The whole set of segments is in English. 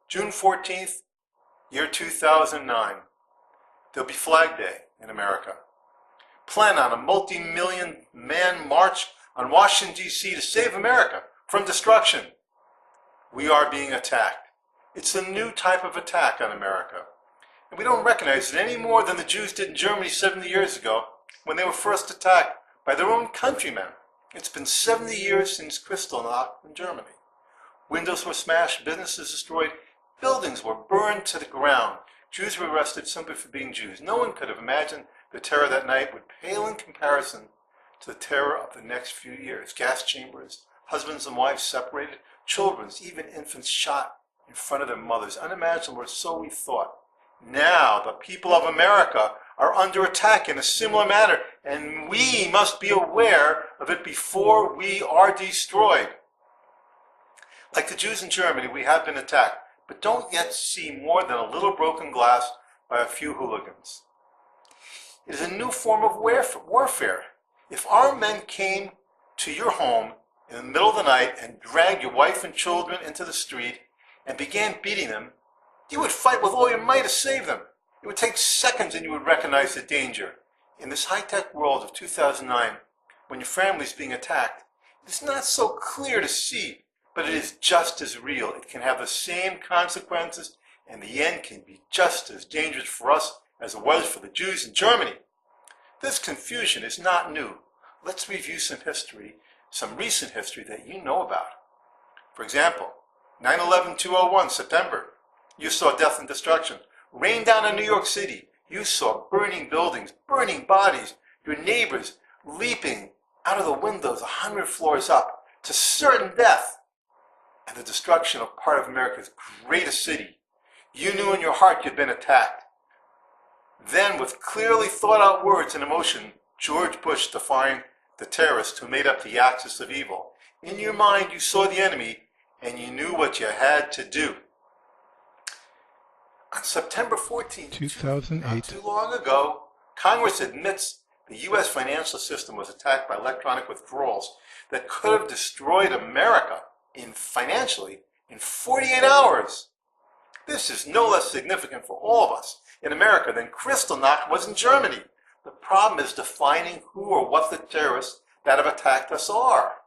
June 14th, year 2009. There'll be Flag Day in America. Plan on a multi-million man march on Washington, D.C. to save America from destruction. We are being attacked. It's a new type of attack on America. And we don't recognize it any more than the Jews did in Germany 70 years ago when they were first attacked by their own countrymen. It's been 70 years since Kristallnacht in Germany. Windows were smashed, businesses destroyed, buildings were burned to the ground. Jews were arrested simply for being Jews. No one could have imagined the terror that night would pale in comparison to the terror of the next few years. Gas chambers, husbands and wives separated, children, even infants shot in front of their mothers. Unimaginable, or so we thought. Now the people of America are under attack in a similar manner, and we must be aware of it before we are destroyed. Like the Jews in Germany, we have been attacked, but don't yet see more than a little broken glass by a few hooligans. It is a new form of warfare. If our men came to your home in the middle of the night and dragged your wife and children into the street and began beating them, you would fight with all your might to save them. It would take seconds and you would recognize the danger. In this high-tech world of 2009, when your family is being attacked, it is not so clear to see, but it is just as real. It can have the same consequences, and the end can be just as dangerous for us as it was for the Jews in Germany. This confusion is not new. Let's review some history, some recent history that you know about. For example, 9/11/2001, September. You saw death and destruction. Rain down in New York City. You saw burning buildings, burning bodies, your neighbors leaping out of the windows 100 floors up to certain death, and the destruction of part of America's greatest city. You knew in your heart you'd been attacked. Then, with clearly thought out words and emotion, George Bush defying the terrorists who made up the axis of evil. In your mind, you saw the enemy, and you knew what you had to do. On September 14, 2008, not too long ago, Congress admits the U.S. financial system was attacked by electronic withdrawals that could have destroyed America financially in 48 hours. This is no less significant for all of us in America than Kristallnacht was in Germany. The problem is defining who or what the terrorists that have attacked us are.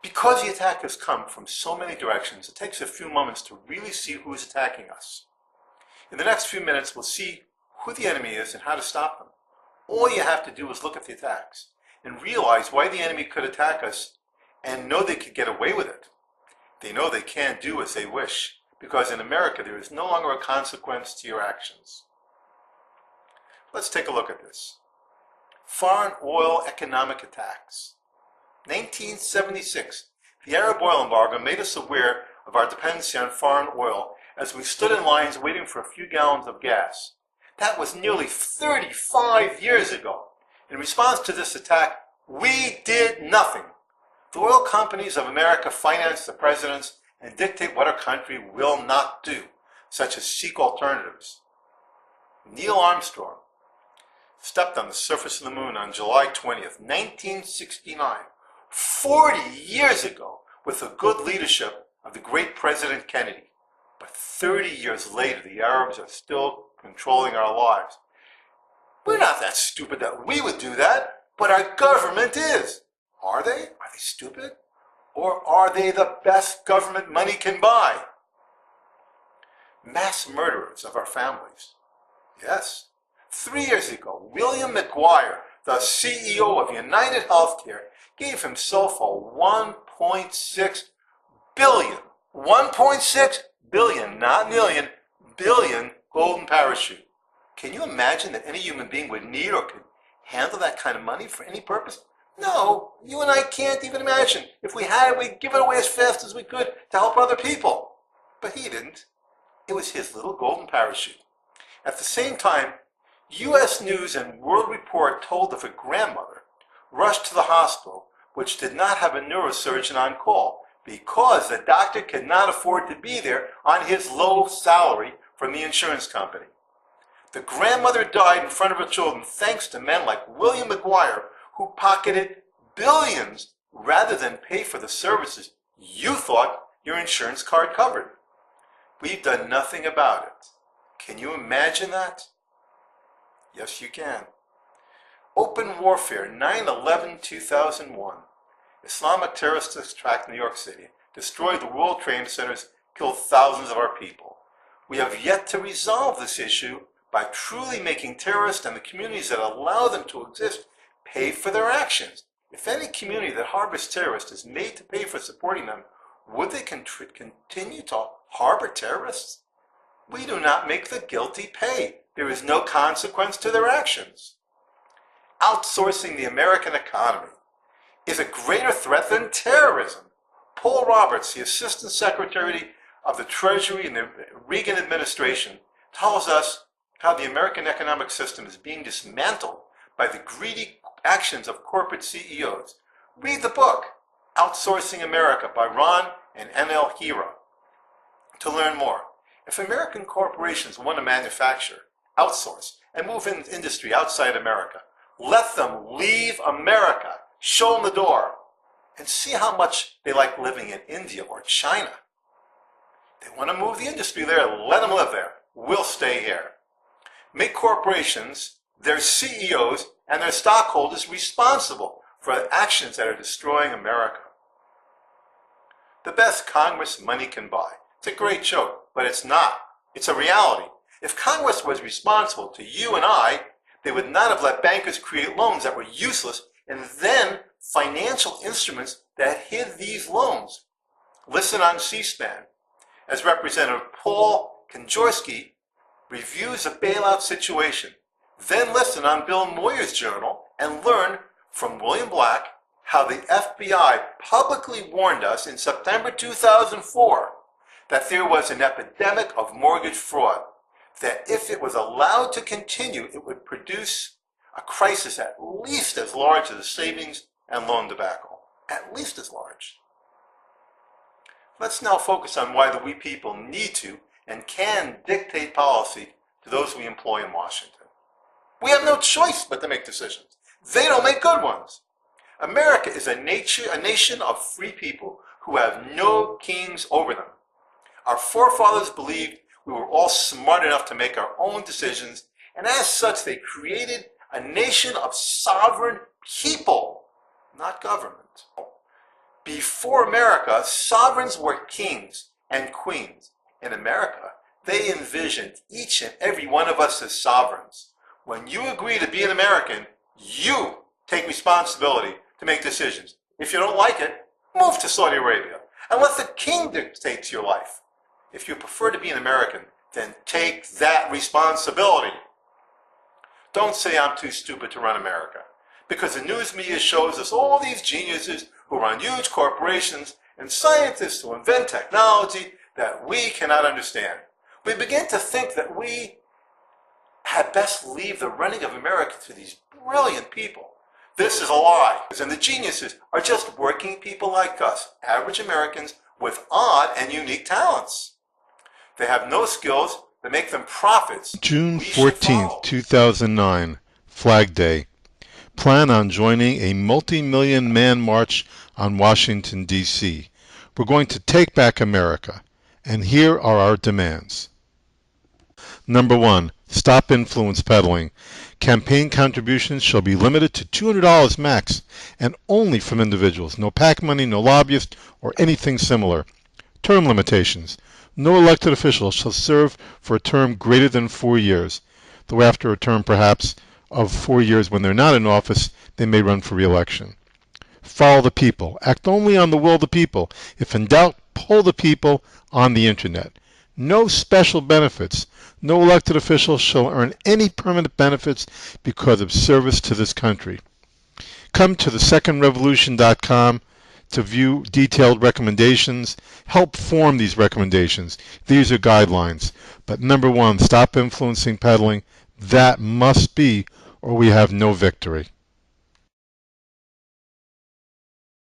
Because the attack has come from so many directions, it takes a few moments to really see who is attacking us. In the next few minutes, we'll see who the enemy is and how to stop them. All you have to do is look at the attacks and realize why the enemy could attack us and know they could get away with it. They know they can't do as they wish, because in America there is no longer a consequence to your actions. Let's take a look at this. Foreign oil economic attacks. 1976, the Arab oil embargo made us aware of our dependency on foreign oil as we stood in lines waiting for a few gallons of gas. That was nearly 35 years ago. In response to this attack, we did nothing. The oil companies of America finance the presidents and dictate what our country will not do, such as seek alternatives. Neil Armstrong stepped on the surface of the moon on July 20th, 1969. 40 years ago, with the good leadership of the great President Kennedy. But 30 years later, the Arabs are still controlling our lives. We're not that stupid that we would do that, but our government is. Are they? Are they stupid? Or are they the best government money can buy? Mass murderers of our families. Yes. 3 years ago, William McGuire, the CEO of United Healthcare, gave himself a $1.6 billion, $1.6 billion, not million, billion golden parachute. Can you imagine that any human being would need or could handle that kind of money for any purpose? No, you and I can't even imagine. If we had it, we'd give it away as fast as we could to help other people. But he didn't. It was his little golden parachute. At the same time, U.S. News and World Report told of a grandmother rushed to the hospital which did not have a neurosurgeon on call because the doctor could not afford to be there on his low salary from the insurance company. The grandmother died in front of her children thanks to men like William McGuire, who pocketed billions rather than pay for the services you thought your insurance card covered. We've done nothing about it. Can you imagine that? Yes, you can. Open warfare, 9/11/2001. Islamic terrorists attacked New York City, destroyed the World Trade Centers, killed thousands of our people. We have yet to resolve this issue by truly making terrorists and the communities that allow them to exist pay for their actions. If any community that harbors terrorists is made to pay for supporting them, would they continue to harbor terrorists? We do not make the guilty pay. There is no consequence to their actions. Outsourcing the American economy is a greater threat than terrorism. Paul Roberts, the Assistant Secretary of the Treasury in the Reagan administration, tells us how the American economic system is being dismantled by the greedy actions of corporate CEOs. Read the book, Outsourcing America by Ron and N.L. Hira, to learn more. If American corporations want to manufacture, outsource, and move in industry outside America, let them leave America. Show them the door. And see how much they like living in India or China. They want to move the industry there, let them live there. We'll stay here. Make corporations, their CEOs, and their stockholders responsible for actions that are destroying America. The best Congress money can buy. It's a great joke, but it's not. It's a reality. If Congress was responsible to you and I, they would not have let bankers create loans that were useless and then financial instruments that hid these loans. Listen on C-SPAN as Representative Paul Konjarsky reviews a bailout situation. Then listen on Bill Moyer's journal and learn from William Black how the FBI publicly warned us in September 2004 that there was an epidemic of mortgage fraud, that if it was allowed to continue, it would produce a crisis at least as large as the savings and loan debacle. At least as large. Let's now focus on why we people need to and can dictate policy to those we employ in Washington. We have no choice but to make decisions. They don't make good ones. America is a nation of free people who have no kings over them. Our forefathers believed we were all smart enough to make our own decisions, and as such they created a nation of sovereign people, not government. Before America, sovereigns were kings and queens. In America, they envisioned each and every one of us as sovereigns. When you agree to be an American, you take responsibility to make decisions. If you don't like it, move to Saudi Arabia and let the king dictate your life. If you prefer to be an American, then take that responsibility. Don't say I'm too stupid to run America, because the news media shows us all these geniuses who run huge corporations and scientists who invent technology that we cannot understand. We begin to think that we had best leave the running of America to these brilliant people. This is a lie, and the geniuses are just working people like us, average Americans with odd and unique talents. They have no skills that make them profits. June 14th, 2009, Flag Day. Plan on joining a multi-million man march on Washington, D.C. We're going to take back America, and here are our demands. Number 1, stop influence peddling. Campaign contributions shall be limited to $200 max, and only from individuals. No PAC money, no lobbyists, or anything similar. Term limitations. No elected official shall serve for a term greater than 4 years, though after a term perhaps of 4 years when they're not in office, they may run for re-election. Follow the people. Act only on the will of the people. If in doubt, poll the people on the internet. No special benefits. No elected official shall earn any permanent benefits because of service to this country. Come to thesecondrevolution.com to view detailed recommendations. Help form these recommendations. These are guidelines. But number 1, stop influencing peddling. That must be, or we have no victory.